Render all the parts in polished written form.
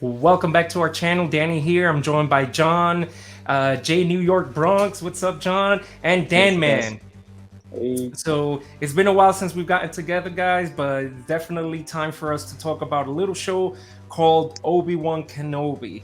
Welcome back to our channel. Danny here. I'm joined by John, J New York Bronx. What's up, John? And Yes, Dan yes. Man. Hey, So it's been a while since we've gotten together, guys, but it's definitely time for us to talk about a little show called Obi-Wan Kenobi.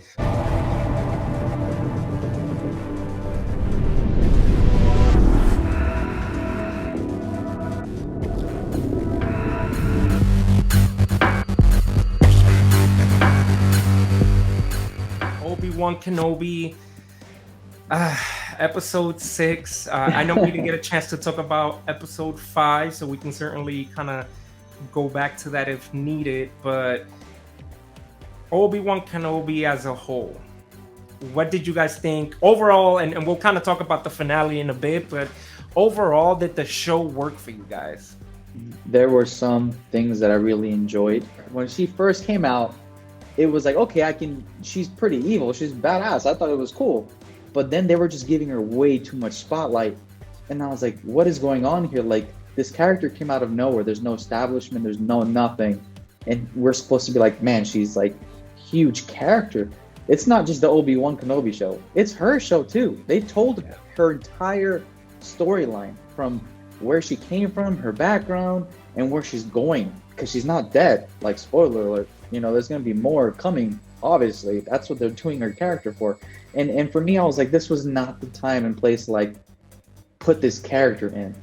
Obi-Wan Kenobi, uh, episode 6. I know we didn't get a chance to talk about episode 5, so we can certainly kind of go back to that if needed. But Obi-Wan Kenobi as a whole, what did you guys think overall? And we'll kind of talk about the finale in a bit, but overall, did the show work for you guys? there were some things that I really enjoyed. When she first came out, it was like, okay, she's pretty evil, she's badass. I thought it was cool. But then they were just giving her way too much spotlight. And I was like, what is going on here? Like, this character came out of nowhere. There's no establishment, there's no nothing. And we're supposed to be like, man, she's like huge character. It's not just the Obi-Wan Kenobi show. It's her show too. They told her entire storyline from where she came from, her background, and where she's going. Because she's not dead. Like, spoiler alert. There's gonna be more coming. Obviously, that's what they're doing her character for. And for me, I was like, this was not the time and place to, like, put this character in.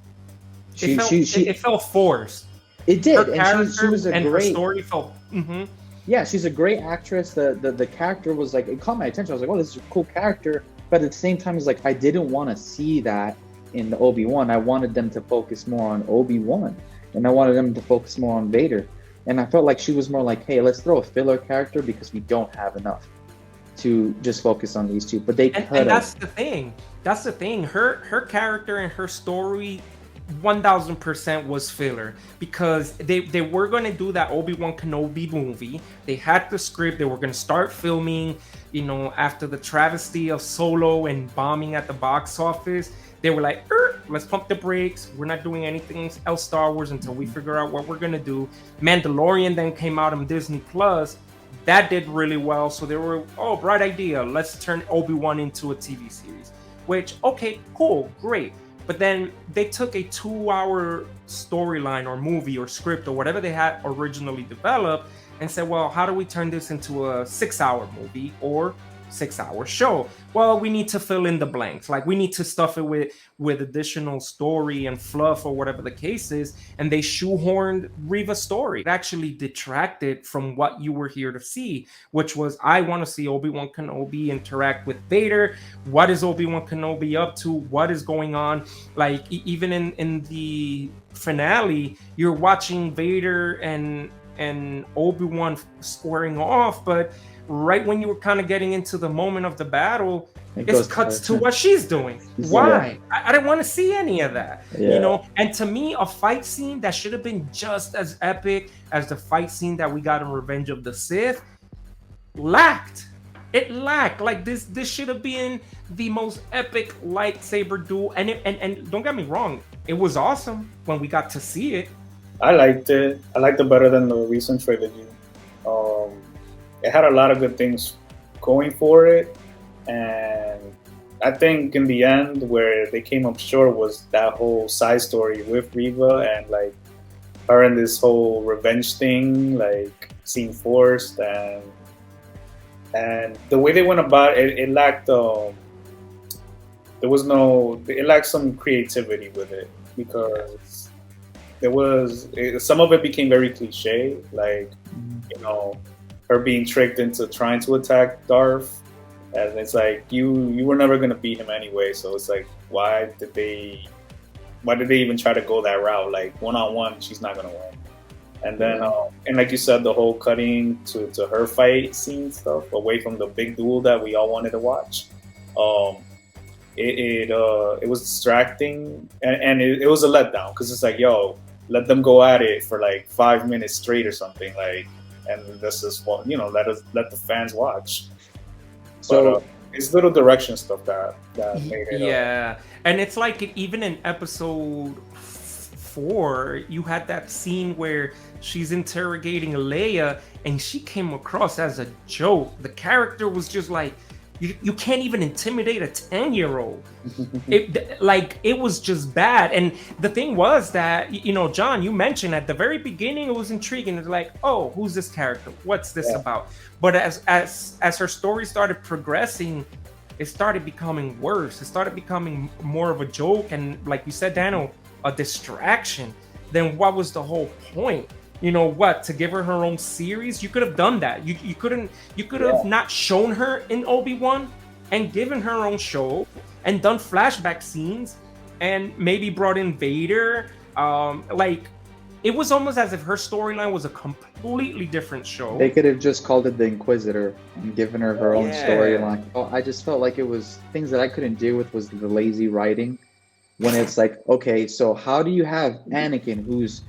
It She felt she it, she it felt forced. it Her did, and she character was a and her great. story felt. Yeah, she's a great actress. The character was like, it caught my attention. I was like, oh, this is a cool character. But at the same time, it's like I didn't want to see that in the Obi-Wan. I wanted them to focus more on Obi-Wan, and I wanted them to focus more on Vader. And I felt like she was more like, hey, let's throw a filler character because we don't have enough to just focus on these two. But they And could have. that's the thing. That's the thing. Her character and her story 1000% was filler because they were going to do that Obi-Wan Kenobi movie. They had the script. They were going to start filming, after the travesty of Solo and bombing at the box office. They were like, let's pump the brakes. We're not doing anything else Star Wars until we figure out what we're going to do. Mandalorian then came out on Disney Plus. That did really well. So they were, oh, bright idea. Let's turn Obi-Wan into a TV series. Which, okay, cool, great. But then they took a 2-hour storyline or movie or script or whatever they had originally developed and said, well, how do we turn this into a 6-hour movie or 6-hour show? Well, we need to fill in the blanks. Like, we need to stuff it with additional story and fluff or whatever the case is. And they shoehorned Riva's story. It actually detracted from what you were here to see, which was, I want to see Obi-Wan Kenobi interact with Vader. What is Obi-Wan Kenobi up to? What is going on? Like, even in the finale, you're watching Vader and Obi-Wan squaring off, but right when you were kind of getting into the moment of the battle, It it goes cuts to to what she's doing. yeah, Why? I didn't want to see any of that. yeah. And to me, a fight scene that should have been just as epic as the fight scene that we got in Revenge of the Sith lacked. It lacked. Like, this should have been the most epic lightsaber duel. And don't get me wrong, it was awesome when we got to see it. I liked it. I liked it better than the recent trilogy. Um, it had a lot of good things going for it, and I think in the end, where they came up short was that whole side story with Riva and like her and this whole revenge thing, like seemed forced, and the way they went about it, it lacked. There was no. It lacked some creativity with it because some of it became very cliche, like you know her being tricked into trying to attack Darth, and it's like you were never gonna beat him anyway. So it's like why did they even try to go that route? Like, one on one, she's not gonna win. And then and like you said, the whole cutting to her fight scene stuff away from the big duel that we all wanted to watch. Um, it was distracting, and it was a letdown because it's like, yo, let them go at it for like 5 minutes straight or something, like, and this is what let the fans watch. But So it's little direction stuff that made it. Yeah, and it's like even in episode 4, you had that scene where she's interrogating Leia, and she came across as a joke. The character was just like, you can't even intimidate a 10-year-old. It was just bad. And the thing was that, John, you mentioned at the very beginning, it was intriguing. It's like, oh, who's this character? What's this about? But as her story started progressing, it started becoming worse. It started becoming more of a joke, and like you said, Daniel, a distraction. Then what was the whole point? To give her own series? You could have done that. You could have not shown her in Obi-Wan and given her own show and done flashback scenes and maybe brought in Vader. It was almost as if her storyline was a completely different show. They could have just called it the Inquisitor and given her own storyline. I just felt like it was things that I couldn't deal with was the lazy writing. When it's like, okay, so how do you have Anakin, who's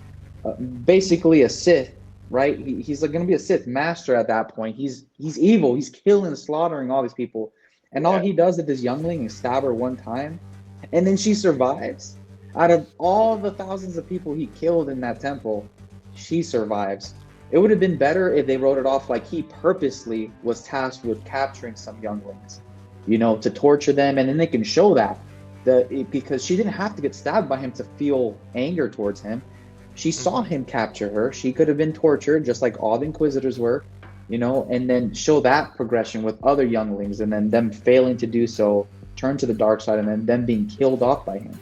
basically a Sith, right? He's like going to be a Sith master at that point. He's evil. He's killing, slaughtering all these people, and all he does to this youngling is stab her one time, and then she survives. Out of all the thousands of people he killed in that temple, she survives. It would have been better if they wrote it off like he purposely was tasked with capturing some younglings, to torture them, and then they can show that because she didn't have to get stabbed by him to feel anger towards him. She saw him capture her. She could have been tortured just like all the Inquisitors were, and then show that progression with other younglings, and then them failing to do so, turn to the dark side, and then them being killed off by him.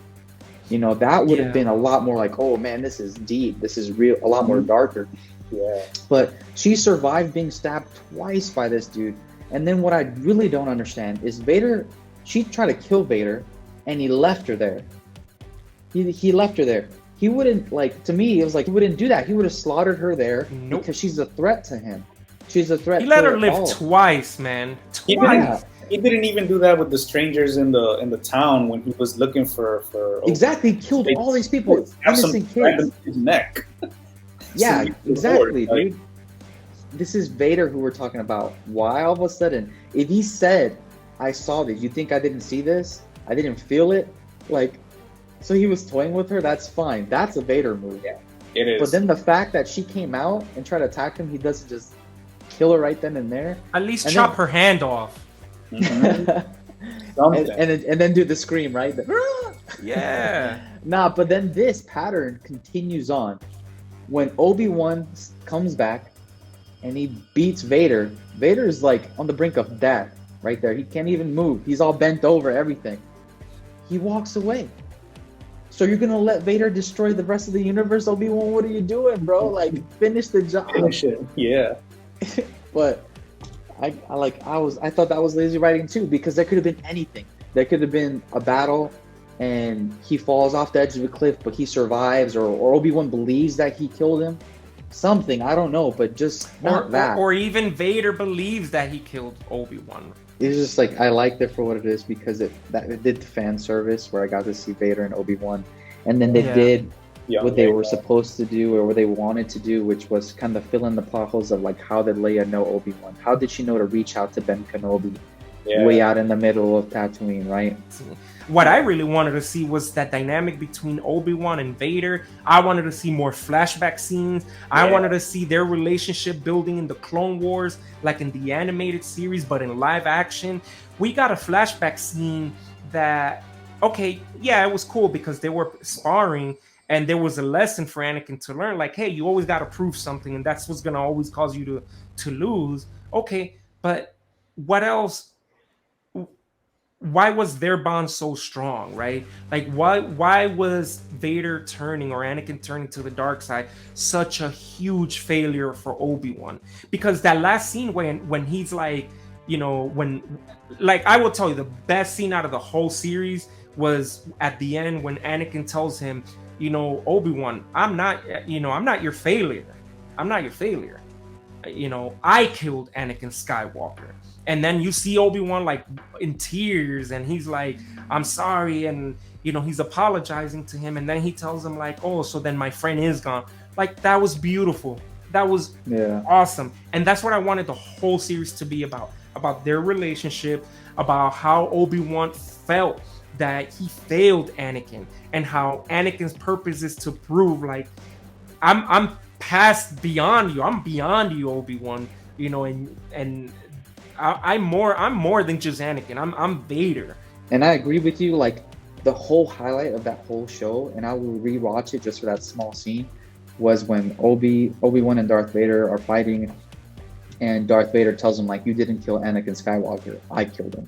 That would have been a lot more like, oh man, this is deep. This is real, a lot more darker. Yeah. But she survived being stabbed twice by this dude. And then what I really don't understand is Vader, she tried to kill Vader, and he left her there. He left her there. He wouldn't, to me, it was like he wouldn't do that. He would have slaughtered her there because she's a threat to him. She's a threat. He let her live twice, man. Twice. He didn't even do that with the strangers in the town when he was looking for exactly. He killed all these people, innocent kids. His neck. Yeah, exactly, dude. This is Vader who we're talking about. Why all of a sudden, if he said, "I saw this," you think I didn't see this? I didn't feel it. So he was toying with her. That's fine. That's a Vader move. Yeah, it is. But then the fact that she came out and tried to attack him, he doesn't just kill her right then and there. At least chop her hand off. Mm-hmm. and then do the scream, right? Yeah. But then this pattern continues on. When Obi-Wan comes back and he beats Vader, Vader's on the brink of death right there. He can't even move. He's all bent over, everything. He walks away. So you're gonna let Vader destroy the rest of the universe, Obi-Wan? What are you doing, bro? Finish the job. Finish it. Yeah. But I thought that was lazy writing too, because there could have been anything. There could have been a battle and he falls off the edge of a cliff, but he survives, or Obi-Wan believes that he killed him. Something, I don't know, but just not that. Or even Vader believes that he killed Obi-Wan. It's just I liked it for what it is, because it did the fan service where I got to see Vader and Obi-Wan, and then they did what they were supposed to do, or what they wanted to do, which was kind of fill in the potholes of how did Leia know Obi-Wan? How did she know to reach out to Ben Kenobi way out in the middle of Tatooine, right? What I really wanted to see was that dynamic between Obi-Wan and Vader. I wanted to see more flashback scenes. I wanted to see their relationship building in the Clone Wars, like in the animated series, but in live action. We got a flashback scene that, it was cool because they were sparring and there was a lesson for Anakin to learn, hey, you always got to prove something, and that's what's going to always cause you to lose. Okay, but what else? Why was their bond so strong, right? Why was Vader turning, or Anakin turning to the dark side, such a huge failure for Obi-Wan? Because that last scene when he's I will tell you, the best scene out of the whole series was at the end when Anakin tells him, Obi-Wan, I'm not your failure. I'm not your failure. I killed Anakin Skywalker. And then you see Obi-Wan in tears, and he's like, I'm sorry, and he's apologizing to him, and then he tells him oh, so then my friend is gone. That was beautiful. That was awesome. And that's what I wanted the whole series to be about their relationship, about how Obi-Wan felt that he failed Anakin, and how Anakin's purpose is to prove like I'm past beyond you. I'm beyond you, Obi-Wan. You know, and I'm more than just Anakin. I'm Vader. And I agree with you. Like the whole highlight of that whole show, and I will rewatch it just for that small scene, was when Obi-Wan and Darth Vader are fighting, and Darth Vader tells him like, "You didn't kill Anakin Skywalker. I killed him."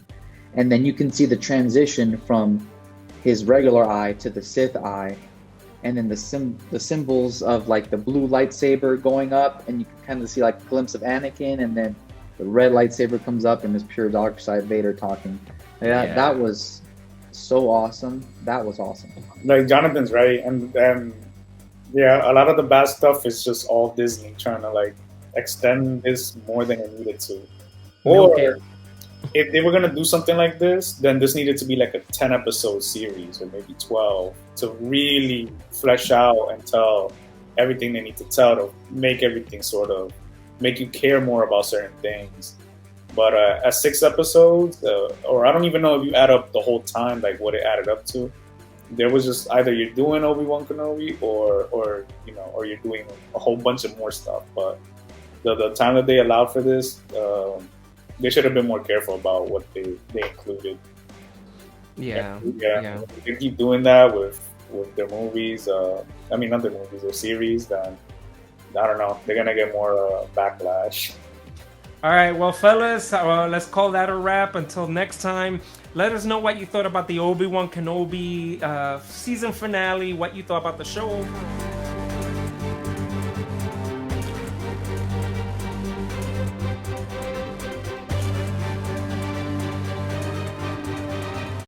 And then you can see the transition from his regular eye to the Sith eye, and then the symbols of like the blue lightsaber going up, and you can kind of see like a glimpse of Anakin, and then the red lightsaber comes up, and this pure dark side Vader talking. Yeah, that was so awesome. That was awesome. Like Jonathan's right, and yeah, a lot of the bad stuff is just all Disney trying to like extend this more than it needed to. Or if they were gonna do something like this, then this needed to be like a 10-episode series or maybe 12 to really flesh out and tell everything they need to tell to make everything sort of make you care more about certain things. But at 6 episodes, or I don't even know if you add up the whole time, like what it added up to, there was just either you're doing Obi-Wan Kenobi or you know, or you're doing a whole bunch of more stuff. But the time that they allowed for this, they should have been more careful about what they included. Yeah. If they keep doing that with their movies, I mean not their movies, their series, then I don't know, they're gonna get more backlash. All right, well, fellas, let's call that a wrap. Until next time, let us know what you thought about the Obi-Wan Kenobi season finale, what you thought about the show overall.